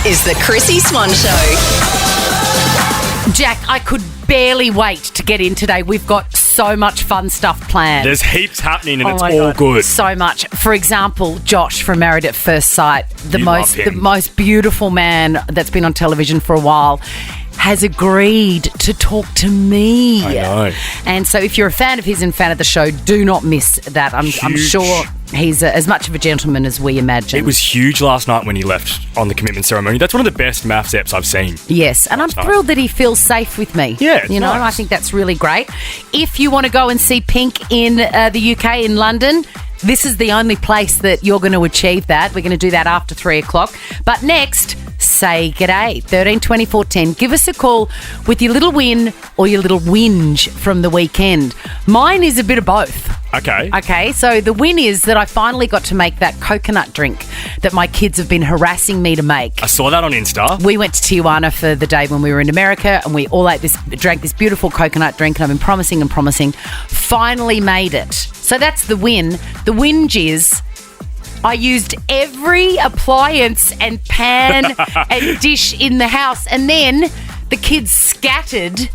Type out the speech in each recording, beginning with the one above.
is the Chrissy Swan Show. Jack, I could barely wait to get in today. We've got so much fun stuff planned. There's heaps happening and it's my all God. good. So much. For example, Josh from Married at First Sight, the You love him. most beautiful man that's been on television for a while, has agreed to talk to me. I know. And so if you're a fan of his and fan of the show, do not miss that. I'm Huge. sure he's as much of a gentleman as we imagine. It was huge last night when he left on the commitment ceremony. That's one of the best MAFS eps I've seen. Yes, and I'm Last night. thrilled that he feels safe with me. Yeah, it's you know, nice. I think that's really great. If you want to go and see Pink in the UK, in London, this is the only place that you're going to achieve that. We're going to do that after 3 o'clock. But next, say g'day, 13 24 10. Give us a call with your little win or your little whinge from the weekend. Mine is a bit of both. Okay, so the win is that I finally got to make that coconut drink that my kids have been harassing me to make. I saw that on Insta. We went to Tijuana for the day when we were in America, and we all drank this beautiful coconut drink, and I've been promising. Finally made it. So that's the win. The whinge is I used every appliance and pan and dish in the house, and then the kids scattered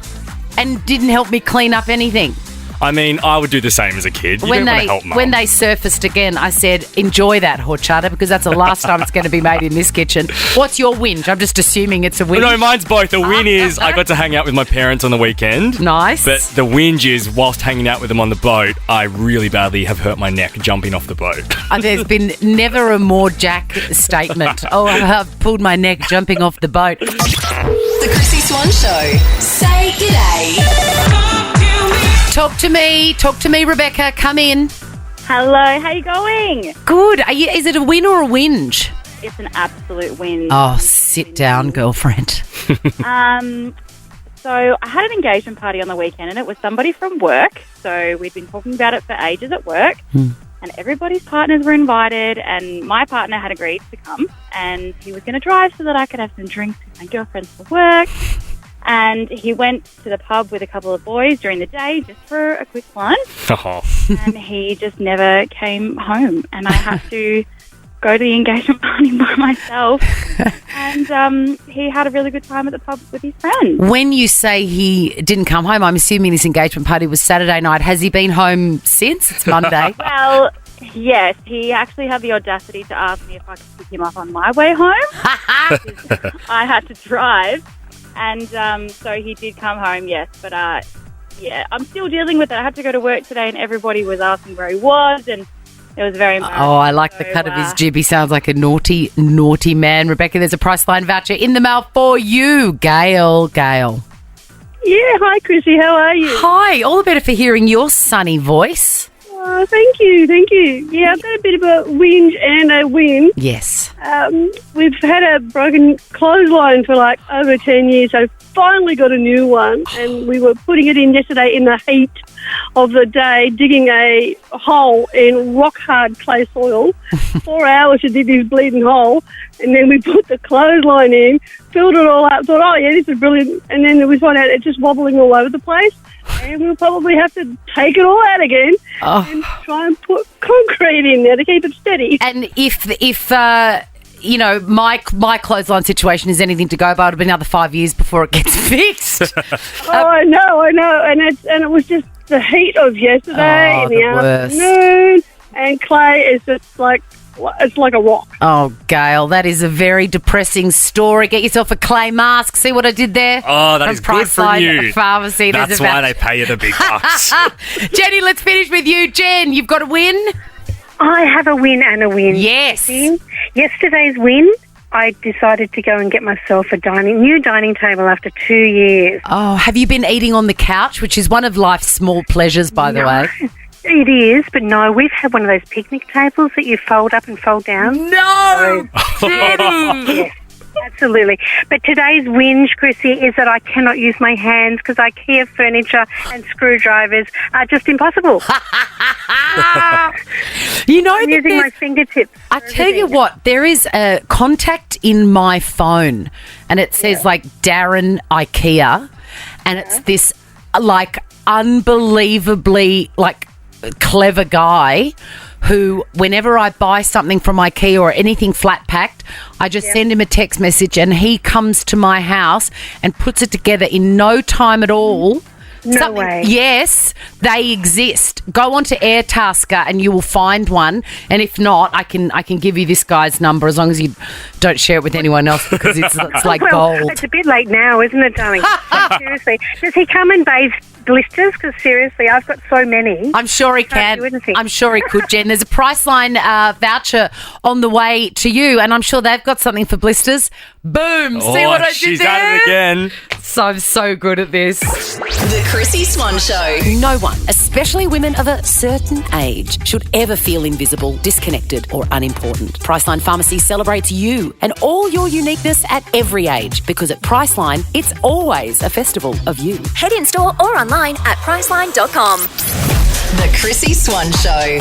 and didn't help me clean up anything. I mean, I would do the same as a kid. You don't want to help Mum. When they surfaced again, I said, enjoy that horchata, because that's the last time it's going to be made in this kitchen. What's your whinge? I'm just assuming it's a whinge. No, mine's both. The win is I got to hang out with my parents on the weekend. Nice. But the whinge is whilst hanging out with them on the boat, I really badly have hurt my neck jumping off the boat. There's been never a more Jack statement. Oh, I've pulled my neck jumping off the boat. The Chrissy Swan Show. Say g'day. Talk to me, Rebecca. Come in. Hello, how you going? Good. Is it a win or a whinge? It's an absolute win. Oh, sit down, girlfriend. So I had an engagement party on the weekend, and it was somebody from work. So we'd been talking about it for ages at work, and everybody's partners were invited, and my partner had agreed to come, and he was going to drive so that I could have some drinks with my girlfriends for work. And he went to the pub with a couple of boys during the day just for a quick lunch. Oh. And he just never came home. And I had to go to the engagement party by myself. And he had a really good time at the pub with his friends. When you say he didn't come home, I'm assuming his engagement party was Saturday night. Has he been home since? It's Monday. Well, yes, he actually had the audacity to ask me if I could pick him up on my way home. I had to drive. And so he did come home, yes. But, yeah, I'm still dealing with it. I had to go to work today, and everybody was asking where he was, and it was very embarrassing. Oh, I like the cut of his jib. He sounds like a naughty, naughty man. Rebecca, there's a Priceline voucher in the mail for you, Gail. Yeah, hi, Chrissy. How are you? Hi. All the better for hearing your sunny voice. Oh, thank you. Yeah, I've got a bit of a whinge and a win. Yes. We've had a broken clothesline for like over 10 years, so finally got a new one, and we were putting it in yesterday in the heat of the day, digging a hole in rock-hard clay soil. 4 hours to dig this bleeding hole, and then we put the clothesline in, filled it all up, thought, oh, yeah, this is brilliant, and then we found out it's just wobbling all over the place, and we'll probably have to take it all out again and try and put concrete in there to keep it steady. And if you know, my clothesline situation is anything to go by, it'll be another 5 years before it gets fixed. I know, and it was just the heat of yesterday in the afternoon, and clay is just like, it's like a rock. Oh, Gail, that is a very depressing story. Get yourself a clay mask. See what I did there? Oh, that is good for you. Pharmacy. That's why they pay you the big bucks. Jenny, let's finish with you. Jen, you've got a win? I have a win and a win. Yes. Yesterday's win, I decided to go and get myself a new dining table after 2 years. Oh, have you been eating on the couch, which is one of life's small pleasures, by the way? It is, but no, we've had one of those picnic tables that you fold up and fold down. No! Yes, absolutely. But today's whinge, Chrissy, is that I cannot use my hands because IKEA furniture and screwdrivers are just impossible. You know, I'm using my fingertips. I tell you what, there is a contact in my phone, and it says like Darren IKEA, and it's this like unbelievably like clever guy who, whenever I buy something from IKEA or anything flat packed, I just send him a text message and he comes to my house and puts it together in no time at all. No way. Yes, they exist. Go onto Airtasker and you will find one. And if not, I can give you this guy's number as long as you don't share it with anyone else because it's like gold. It's a bit late now, isn't it, darling? Seriously. Does he come and bathe blisters? Because seriously, I've got so many. I'm sure he can. I'm sure he could, Jen. There's a Priceline voucher on the way to you, and I'm sure they've got something for blisters. Boom! See what I did she's there? at it again. So I'm so good at this. The Chrissy Swan Show. No one, especially women of a certain age, should ever feel invisible, disconnected or unimportant. Priceline Pharmacy celebrates you and all your uniqueness at every age because at Priceline, it's always a festival of you. Head in store or online at priceline.com. The Chrissy Swan Show.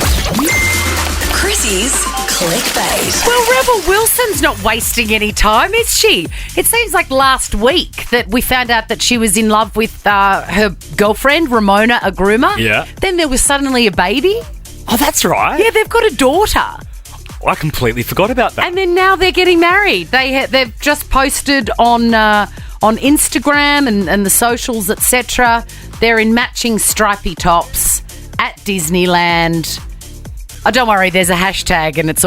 Chrissy's clickbait. Well, Rebel Wilson's not wasting any time, is she? It seems like last week that we found out that she was in love with her girlfriend, Ramona Agruma. Yeah. Then there was suddenly a baby. Oh, that's right. Yeah, they've got a daughter. I completely forgot about that. And then now they're getting married. They've just posted on Instagram and the socials, etc. They're in matching stripy tops at Disneyland. Oh, don't worry, there's a hashtag and it's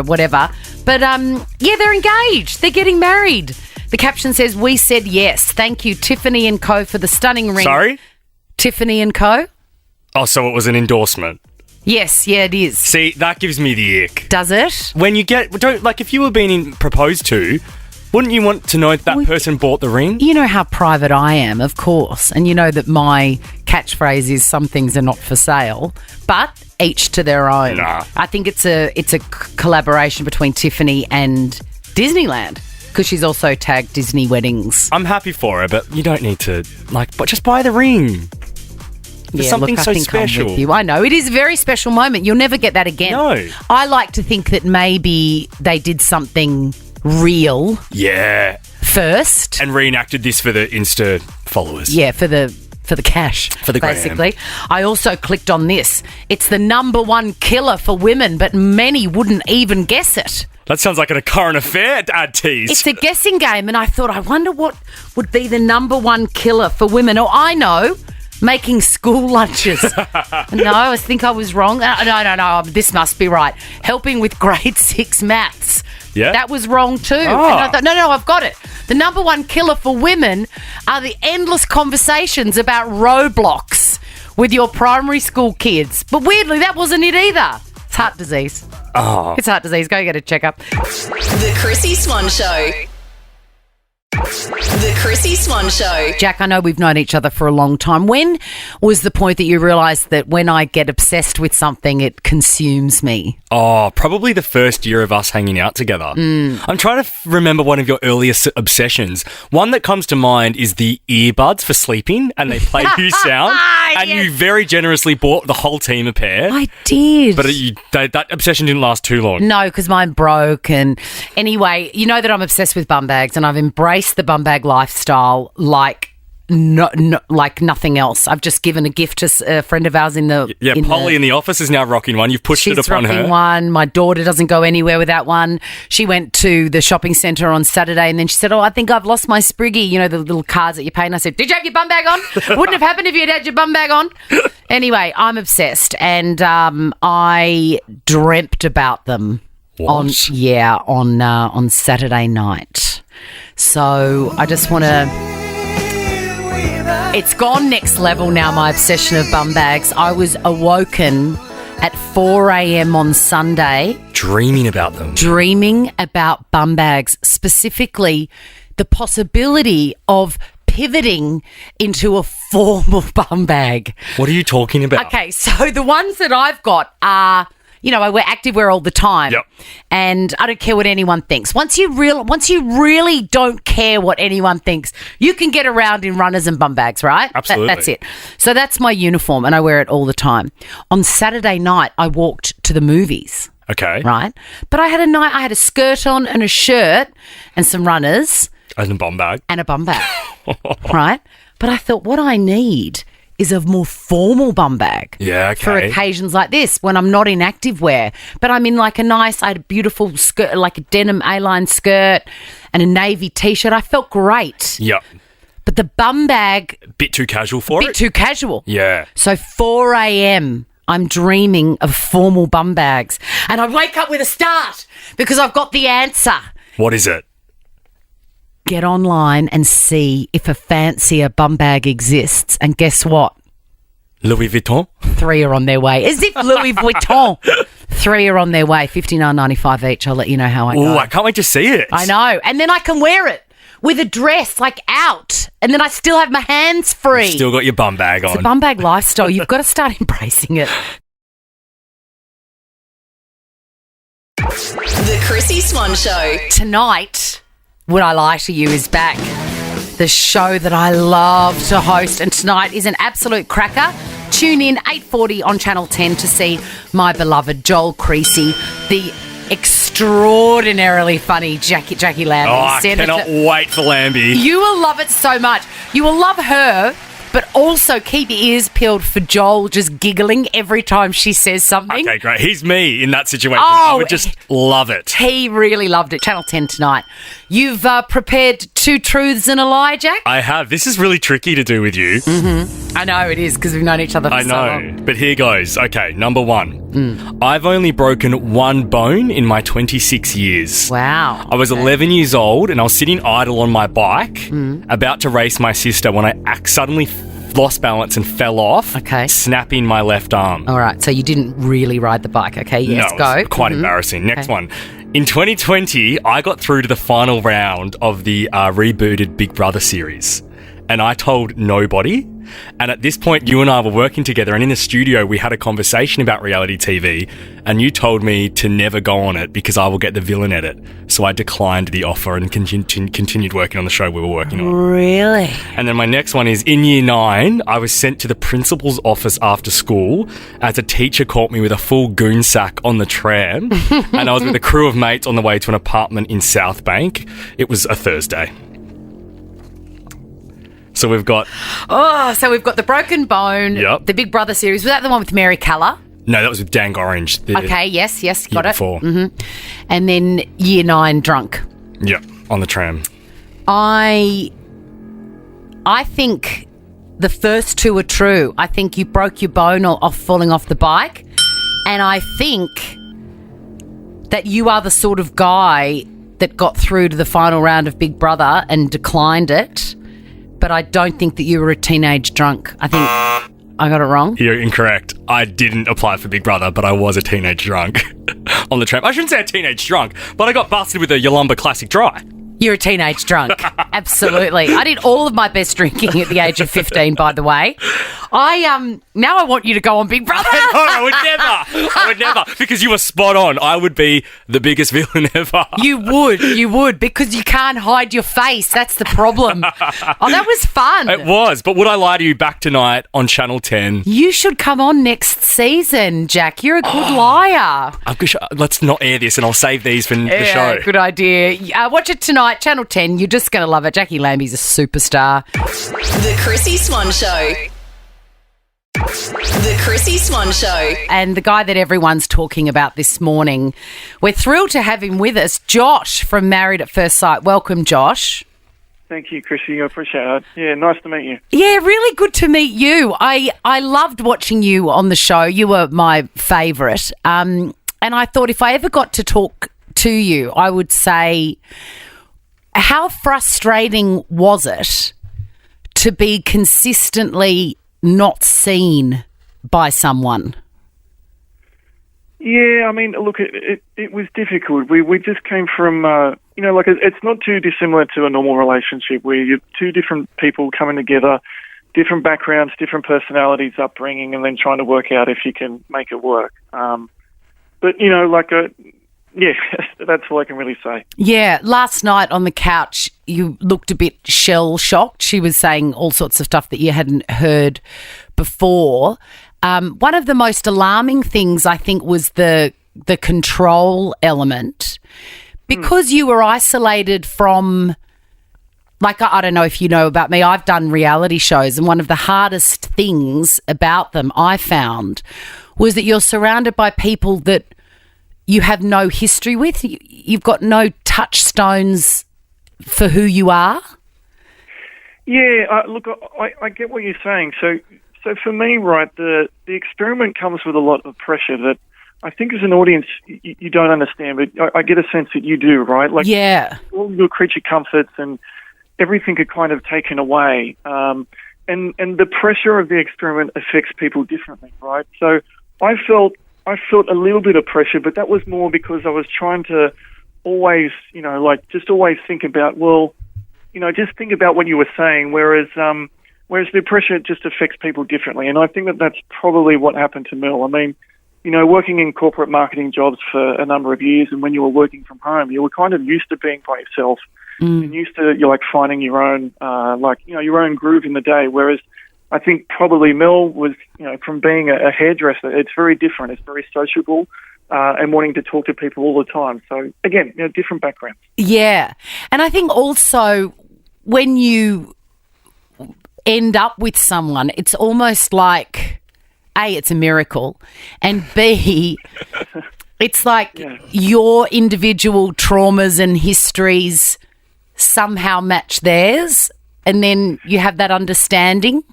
whatever. But yeah, they're engaged. They're getting married. The caption says, "We said yes. Thank you, Tiffany & Co. for the stunning ring." Sorry? Tiffany & Co. Oh, so it was an endorsement. Yes, yeah, it is. See, that gives me the ick. Does it? When you if you were being proposed to, wouldn't you want to know that person bought the ring? You know how private I am, of course, and you know that my catchphrase is "some things are not for sale," but each to their own. Nah. I think it's a collaboration between Tiffany and Disneyland because she's also tagged Disney Weddings. I'm happy for her, but you don't need to but just buy the ring. There's something so special. I'm with you. I know. It is a very special moment. You'll never get that again. No. I like to think that maybe they did something real Yeah. first. And reenacted this for the Insta followers. Yeah, for the cash, For the gram. basically. I also clicked on this. It's the #1 killer for women, but many wouldn't even guess it. That sounds like a current affair ad tease. It's a guessing game, and I thought, I wonder what would be the #1 killer for women. Oh, I know. Making school lunches. No, I think I was wrong. No. This must be right. Helping with grade 6 maths. Yeah. That was wrong too. Oh. And I thought, no, I've got it. The #1 killer for women are the endless conversations about Roblox with your primary school kids. But weirdly, that wasn't it either. It's heart disease. Oh. It's heart disease. Go get a checkup. The Chrissy Swan Show. The Chrissy Swan Show. Jack, I know we've known each other for a long time. When was the point that you realised that when I get obsessed with something, it consumes me? Oh, probably the first year of us hanging out together. I'm trying to remember one of your earliest obsessions. One that comes to mind is the earbuds for sleeping, and they play you sound. And Yes. you very generously bought the whole team a pair. I did. But that obsession didn't last too long. No, because mine broke. And anyway, you know that I'm obsessed with bum bags, and I've embraced the bum bag lifestyle like nothing else. I've just given a gift to a friend of ours in the Polly in the office is now rocking one. You've pushed it She's upon rocking her. one. My daughter doesn't go anywhere without one. She went to the shopping centre on Saturday and then she said, "Oh, I think I've lost my Spriggy," you know, the little cards that you pay. And I said, "Did you have your bum bag on?" Wouldn't have happened if you'd had your bum bag on. Anyway, I'm obsessed and I dreamt about them on Saturday night. So I just want to... It's gone next level now, my obsession of bum bags. I was awoken at 4 a.m. on Sunday. Dreaming about them. Dreaming about bum bags, specifically the possibility of pivoting into a formal bum bag. What are you talking about? Okay, so the ones that I've got are... You know, I wear activewear all the time, Yep. and I don't care what anyone thinks. Once you really don't care what anyone thinks, you can get around in runners and bum bags, right? Absolutely. That's it. So that's my uniform, and I wear it all the time. On Saturday night, I walked to the movies, Okay. right? But I had a skirt on and a shirt and some runners And a bomb bag. and a bum bag, right? But I thought what I need is a more formal bum bag. Yeah, okay. For occasions like this, when I'm not in activewear, but I'm in like I had a beautiful skirt, like a denim A-line skirt and a navy t-shirt. I felt great. Yep. But the bum bag, Bit too casual for it? bit too casual. Yeah. So 4 a.m, I'm dreaming of formal bum bags. And I wake up with a start because I've got the answer. What is it? Get online and see if a fancier bum bag exists. And guess what? Louis Vuitton? 3 are on their way. As if Louis Vuitton. 3 are on their way. $59.95 each. I'll let you know how I go. Oh, I can't wait to see it. I know. And then I can wear it with a dress, like out. And then I still have my hands free. Still got your bum bag on. It's a bum bag lifestyle. You've got to start embracing it. The Chrissy Swan Show. Tonight, Would I Lie to You is back. The show that I love to host. And tonight is an absolute cracker. Tune in 8:40 on Channel 10 to see my beloved Joel Creasy, the extraordinarily funny Jackie Lambie. Oh, I cannot wait for Lambie. You will love it so much. You will love her, but also keep your ears peeled for Joel just giggling every time she says something. Okay, great. He's me in that situation. Oh, I would just love it. He really loved it. Channel 10 tonight. You've prepared 2 truths and a lie, Jack? I have. This is really tricky to do with you. I know it is because we've known each other for I so know. long. But here goes. Okay, number 1. I've only broken 1 bone in my 26 years. Wow. I was 11 years old and I was sitting idle on my bike, about to race my sister when I suddenly lost balance and fell off, snapping my left arm. All right, so you didn't really ride the bike. Okay, yes, No, go. it's quite embarrassing. Next one. In 2020, I got through to the final round of the rebooted Big Brother series, and I told nobody. And at this point, you and I were working together, and in the studio, we had a conversation about reality TV, and you told me to never go on it because I will get the villain edit. So I declined the offer and continued working on the show we were working on. Really? And then my next one is, in year 9, I was sent to the principal's office after school as a teacher caught me with a full goon sack on the tram, and I was with a crew of mates on the way to an apartment in South Bank. It was a Thursday. So we've got... So we've got the Broken Bone, Yep. the Big Brother series. Was that the one with Mary Keller? No, that was with Dan Gorringe. Okay, yes, got it. Before. And then year 9, drunk. Yep, on the tram. I think the first 2 are true. I think you broke your bone off falling off the bike. And I think that you are the sort of guy that got through to the final round of Big Brother and declined it. But I don't think that you were a teenage drunk. I think I got it wrong. You're incorrect. I didn't apply for Big Brother, but I was a teenage drunk on the tram. I shouldn't say a teenage drunk, but I got busted with a Yalumba Classic Dry. You're a teenage drunk. Absolutely. I did all of my best drinking at the age of 15, by the way. Now I want you to go on Big Brother. No, I would never, because you were spot on. I would be the biggest villain ever. You would, because you can't hide your face. That's the problem. Oh, that was fun. It was, but would I lie to you back tonight on Channel 10? You should come on next season, Jack. You're a good liar. Let's not air this, and I'll save these for the show. Good idea. Watch it tonight, Channel 10. You're just going to love it. Jackie Lambie's a superstar. The Chrissy Swan Show. The Chrissy Swan Show. And the guy that everyone's talking about this morning, we're thrilled to have him with us, Josh from Married at First Sight. Welcome, Josh. Thank you, Chrissy. I appreciate it. Yeah, nice to meet you. Yeah, really good to meet you. I loved watching you on the show. You were my favourite. And I thought if I ever got to talk to you, I would say, how frustrating was it to be consistently not seen by someone? Yeah, I mean, look, it was difficult. We just came from, it's not too dissimilar to a normal relationship where you're 2 different people coming together, different backgrounds, different personalities, upbringing, and then trying to work out if you can make it work. Yeah, that's all I can really say. Yeah, last night on the couch, you looked a bit shell-shocked. She was saying all sorts of stuff that you hadn't heard before. One of the most alarming things, I think, was the control element. Because you were isolated from like, I don't know if you know about me, I've done reality shows, and one of the hardest things about them I found was that you're surrounded by people that you have no history with. You've got no touchstones for who you are. Yeah, look, I get what you're saying. So for me, right, the experiment comes with a lot of pressure that I think as an audience you don't understand, but I get a sense that you do, right? Like, yeah, all your creature comforts and everything are kind of taken away, and the pressure of the experiment affects people differently, right? So I felt a little bit of pressure, but that was more because I was trying to always, just always think about, just think about what you were saying, whereas the pressure just affects people differently. And I think that that's probably what happened to Mel. I mean, working in corporate marketing jobs for a number of years, and when you were working from home, you were kind of used to being by yourself and used to, finding your own, your own groove in the day. Whereas I think probably Mel was, from being a hairdresser, it's very different. It's very sociable. And wanting to talk to people all the time. So, again, different backgrounds. Yeah. And I think also when you end up with someone, it's almost like, A, it's a miracle, and B, it's like your individual traumas and histories somehow match theirs, and then you have that understanding.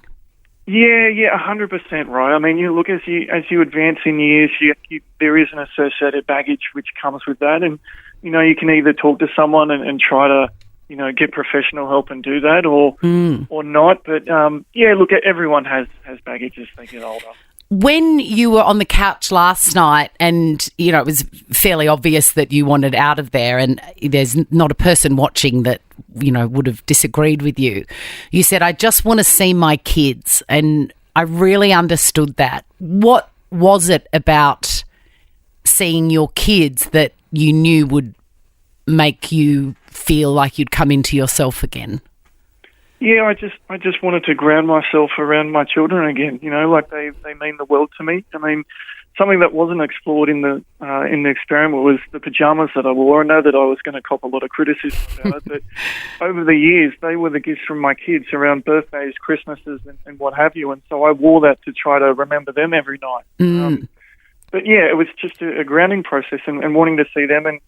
Yeah, 100% right. I mean, you look, as you advance in years, there is an associated baggage which comes with that, and you can either talk to someone and try to get professional help and do that, or not. But look, everyone has baggage as they get older. When you were on the couch last night and, it was fairly obvious that you wanted out of there, and there's not a person watching that, would have disagreed with you. You said, I just want to see my kids. And I really understood that. What was it about seeing your kids that you knew would make you feel like you'd come into yourself again? Yeah, I just wanted to ground myself around my children again. They mean the world to me. I mean, something that wasn't explored in the experiment was the pajamas that I wore. I know that I was going to cop a lot of criticism about it, but over the years, they were the gifts from my kids around birthdays, Christmases, and what have you. And so I wore that to try to remember them every night. But yeah, it was just a grounding process and wanting to see them. And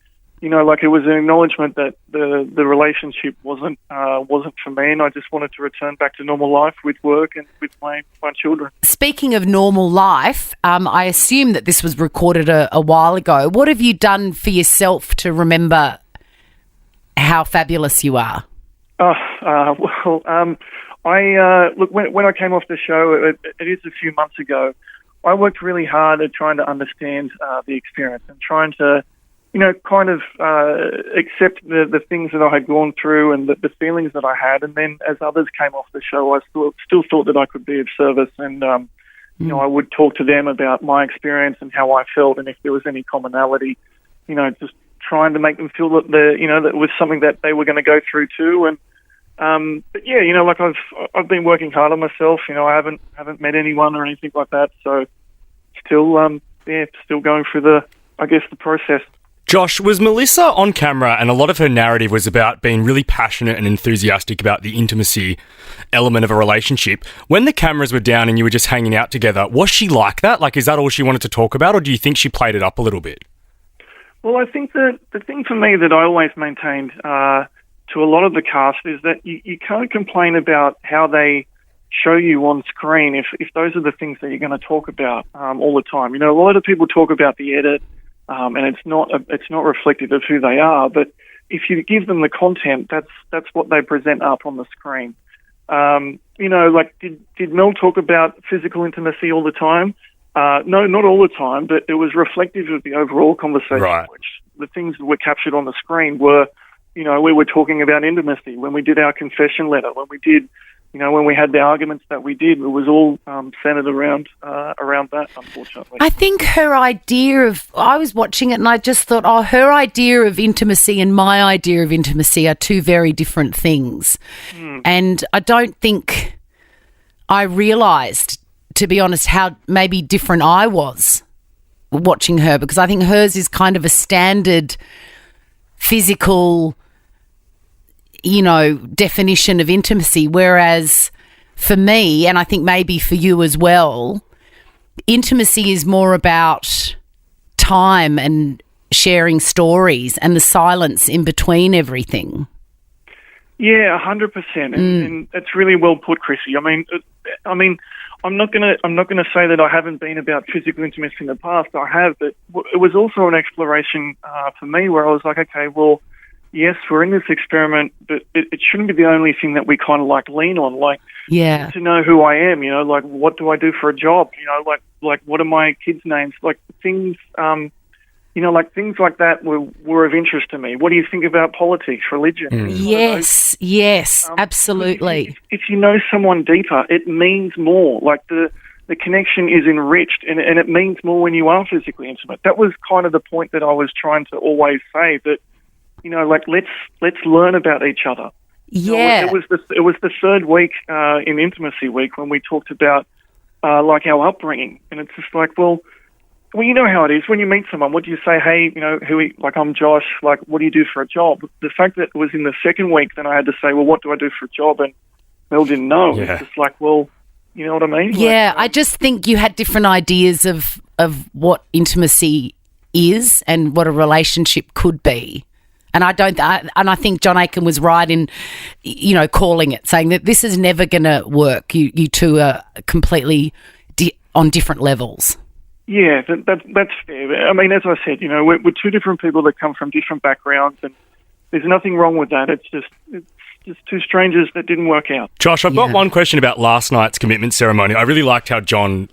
it was an acknowledgement that the relationship wasn't for me, and I just wanted to return back to normal life with work and with my children. Speaking of normal life, I assume that this was recorded a while ago. What have you done for yourself to remember how fabulous you are? I look, when I came off the show, it is a few months ago, I worked really hard at trying to understand the experience and trying to accept the things that I had gone through and the feelings that I had. And then as others came off the show, I still thought that I could be of service. And, I would talk to them about my experience and how I felt, and if there was any commonality, just trying to make them feel that that it was something that they were going to go through too. And, but yeah, I've been working hard on myself. I haven't met anyone or anything like that. So still going through the process. Josh, was Melissa on camera, and a lot of her narrative was about being really passionate and enthusiastic about the intimacy element of a relationship. When the cameras were down and you were just hanging out together, was she like that? Like, is that all she wanted to talk about, or do you think she played it up a little bit? Well, I think the thing for me that I always maintained to a lot of the cast is that you can't complain about how they show you on screen if those are the things that you're going to talk about all the time. A lot of people talk about the edit, and it's not reflective of who they are. But if you give them the content, that's what they present up on the screen. Did Mel talk about physical intimacy all the time? No, not all the time, but it was reflective of the overall conversation. Right. Which the things that were captured on the screen were, we were talking about intimacy when we did our confession letter, when we did. When we had the arguments that we did, it was all centered around that, unfortunately. I think her idea of... I was watching it and I just thought, her idea of intimacy and my idea of intimacy are two very different things. And I don't think I realised, to be honest, how maybe different I was watching her, because I think hers is kind of a standard physical definition of intimacy, whereas for me, and I think maybe for you as well, intimacy is more about time and sharing stories and the silence in between everything. Yeah, 100%, and it's really well put, Chrissy. I mean, I'm not gonna say that I haven't been about physical intimacy in the past. I have, but it was also an exploration for me where I was like, okay, well, yes, we're in this experiment, but it shouldn't be the only thing that we kind of like lean on. Like, to know who I am, like what do I do for a job? Like what are my kids' names? Like things. Like things like that were of interest to me. What do you think about politics, religion? Yes, absolutely. If you know someone deeper, it means more. Like the connection is enriched, and it means more when you are physically intimate. That was kind of the point that I was trying to always say, that, let's learn about each other. Yeah. It was the third week in Intimacy Week when we talked about like our upbringing, and it's just like, well, you know how it is. When you meet someone, what do you say? Hey, I'm Josh, like, what do you do for a job? The fact that it was in the second week, then I had to say, well, what do I do for a job? And Mel didn't know. Yeah. It's just like, well, you know what I mean? Yeah, I just think you had different ideas of what intimacy is and what a relationship could be. And I think John Aiken was right in, calling it, saying that this is never going to work. You two are completely on different levels. Yeah, that's fair. I mean, as I said, we're two different people that come from different backgrounds, and there's nothing wrong with that. It's just two strangers that didn't work out. Josh, I've got one question about last night's commitment ceremony. I really liked how John,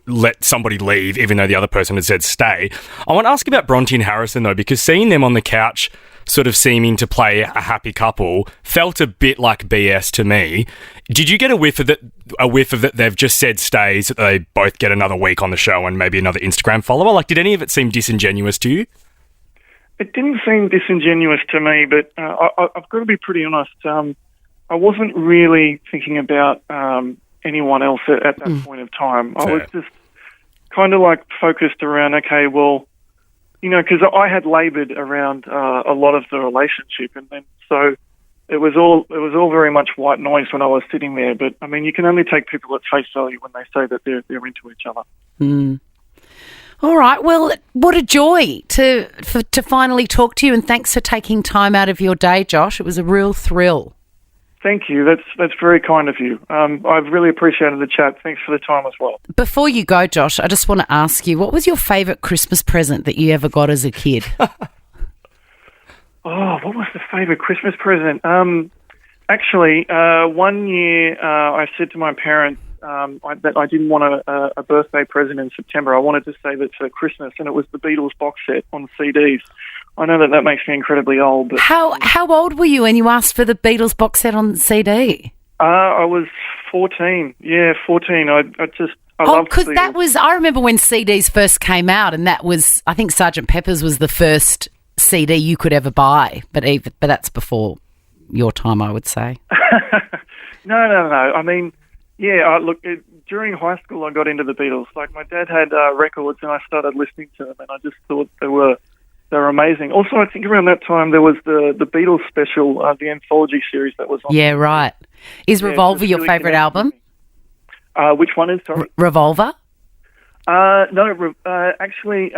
let somebody leave even though the other person had said stay. I want to ask about Bronte and Harrison, though, because seeing them on the couch sort of seeming to play a happy couple felt a bit like BS to me. Did you get a whiff of that they've just said stays, that they both get another week on the show and maybe another Instagram follower? Like, did any of it seem disingenuous to you? It didn't seem disingenuous to me, but I've got to be pretty honest. I wasn't really thinking about anyone else at that point of time. Fair. I was just kind of like focused around, okay, well, because I had laboured around a lot of the relationship, and then so it was all very much white noise when I was sitting there. But I mean, you can only take people at face value when they say that they're into each other. All right. Well, what a joy to finally talk to you, and thanks for taking time out of your day, Josh. It was a real thrill. Thank you. That's very kind of you. I've really appreciated the chat. Thanks for the time as well. Before you go, Josh, I just want to ask you, what was your favourite Christmas present that you ever got as a kid? What was the favourite Christmas present? Actually, one year I said to my parents that I didn't want a birthday present in September. I wanted to save it for Christmas, and it was the Beatles box set on CDs. I know that makes me incredibly old. But How old were you when you asked for the Beatles box set on CD? I was 14. Yeah, 14. I loved because Beatles. that was, I remember when CDs first came out, and that was, I think Sgt. Pepper's was the first CD you could ever buy, but that's before your time, I would say. No. I mean, yeah, during high school I got into the Beatles. Like, my dad had records, and I started listening to them, and I just thought they were amazing. Also, I think around that time there was the Beatles special, the anthology series that was on. Yeah, right. Is Revolver your really favourite album? Which one is, sorry? Revolver? No, actually,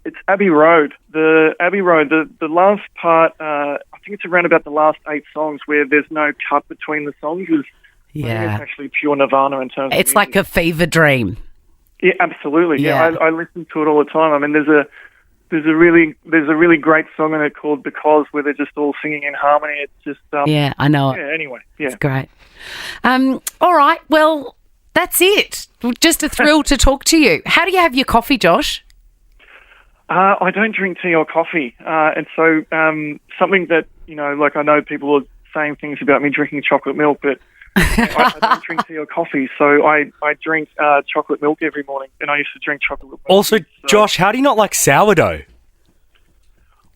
it's Abbey Road. The Abbey Road, the last part, I think it's around about the last 8 songs where there's no cut between the songs. I think it's actually pure Nirvana in terms of It's like a fever dream. Yeah, absolutely. Yeah. I listen to it all the time. I mean, there's a really great song in it called Because, where they're just all singing in harmony. It's just yeah, I know it. Yeah, anyway, yeah. It's great. All right, well, that's it. Just a thrill to talk to you. How do you have your coffee, Josh? I don't drink tea or coffee, and so something that, like, I know people are saying things about me drinking chocolate milk, but I don't drink tea or coffee, so I drink chocolate milk every morning, and I used to drink chocolate milk. Also, Josh, how do you not like sourdough?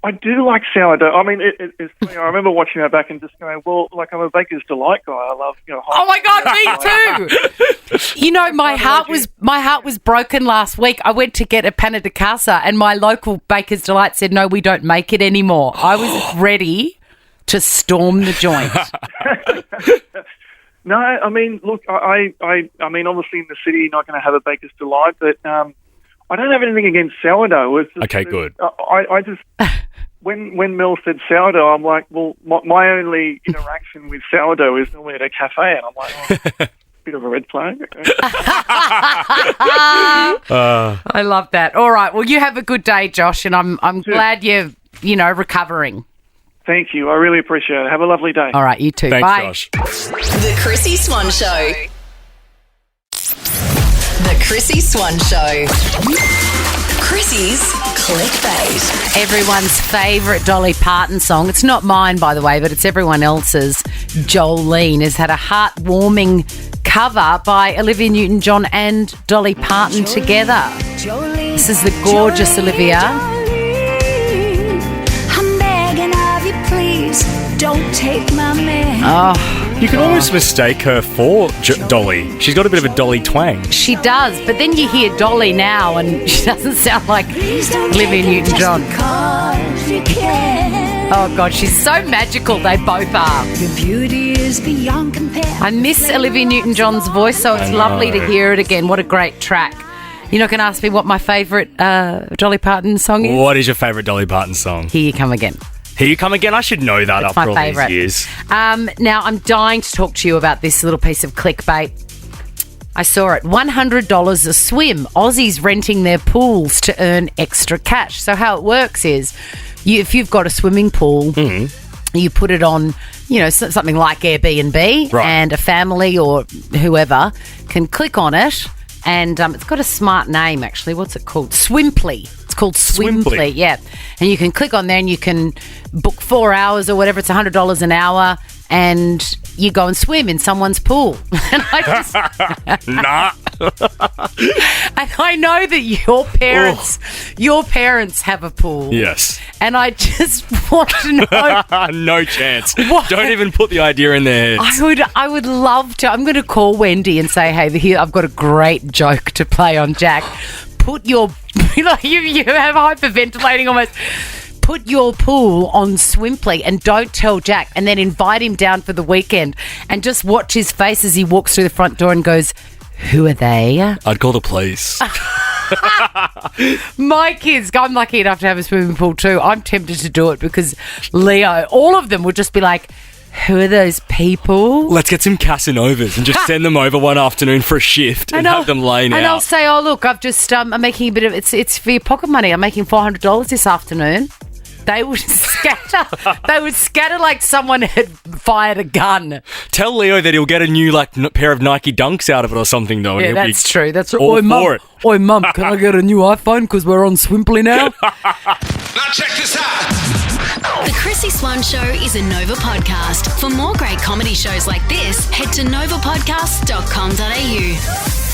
I do like sourdough. I mean, it's funny. I remember watching that back and just going, well, like, I'm a Baker's Delight guy. I love, oh my God, me too. My heart was broken last week. I went to get a panna di casa, and my local Baker's Delight said, no, we don't make it anymore. I was ready to storm the joint? No, I mean, look, I mean, obviously in the city, you're not going to have a Baker's Delight, but I don't have anything against sourdough. It's just, Okay, good. I just, when Mel said sourdough, I'm like, well, my only interaction with sourdough is normally at a cafe, and I'm like, oh, bit of a red flag. I love that. All right. Well, you have a good day, Josh, and I'm glad you're, recovering. Thank you. I really appreciate it. Have a lovely day. All right. You too. Thanks, Bye. Josh. The Chrissy Swan Show. The Chrissy Swan Show. Chrissy's Clickbait. Everyone's favourite Dolly Parton song. It's not mine, by the way, but it's everyone else's. Jolene has had a heartwarming cover by Olivia Newton-John and Dolly Parton together. This is the gorgeous Olivia. I'm begging of you, please don't take my man. Oh, You can almost mistake her for Dolly. She's got a bit of a Dolly twang. she does, but then you hear Dolly now and she doesn't sound like Olivia Newton-John. Oh, God, she's so magical. They both are. Your beauty is beyond compare. I miss Olivia Newton-John's voice, so it's lovely to hear it again. What a great track. You're not going to ask me what my favourite Dolly Parton song is? What is your favourite Dolly Parton song? Here You Come Again. Here You Come Again? I should know that It's after my all favourite. these years. Now, I'm dying to talk to you about this little piece of clickbait. I saw it. $100 a swim. Aussies renting their pools to earn extra cash. So how it works is, if you've got a swimming pool, you put it on, something like Airbnb, Right. and a family or whoever can click on it. And it's got a smart name, actually. What's it called? Swimply. It's called Swimply. Swimply. Yeah. And you can click on there and you can book 4 hours or whatever. It's $100 an hour. And you go and swim in someone's pool. And I just, Nah. and I know that your parents have a pool. Yes. And I just want to know. No chance. What? Don't even put the idea in their heads. I would love to. I'm going to call Wendy and say, hey, here, I've got a great joke to play on Jack. Put your, you have hyperventilating almost. Put your pool on Swimply and don't tell Jack, and then invite him down for the weekend and just watch his face as he walks through the front door and goes, who are they? I'd call the police. My kids, I'm lucky enough to have a swimming pool too. I'm tempted to do it because Leo, all of them would just be like, who are those people? Let's get some Casanovas and just send them over one afternoon for a shift and have them laying out. And I'll say, oh, look, I've just, I'm making a bit of, it's for your pocket money. I'm making $400 this afternoon. They would scatter. They would scatter like someone had fired a gun. Tell Leo that he'll get a new pair of Nike Dunks out of it or something, though. Yeah, and he'll that's true. That's true. all Oi, Mum. for it. Oi, Mum, can I get a new iPhone because we're on Swimply now? Now check this out. The Chrissy Swan Show is a Nova podcast. For more great comedy shows like this, head to novapodcast.com.au.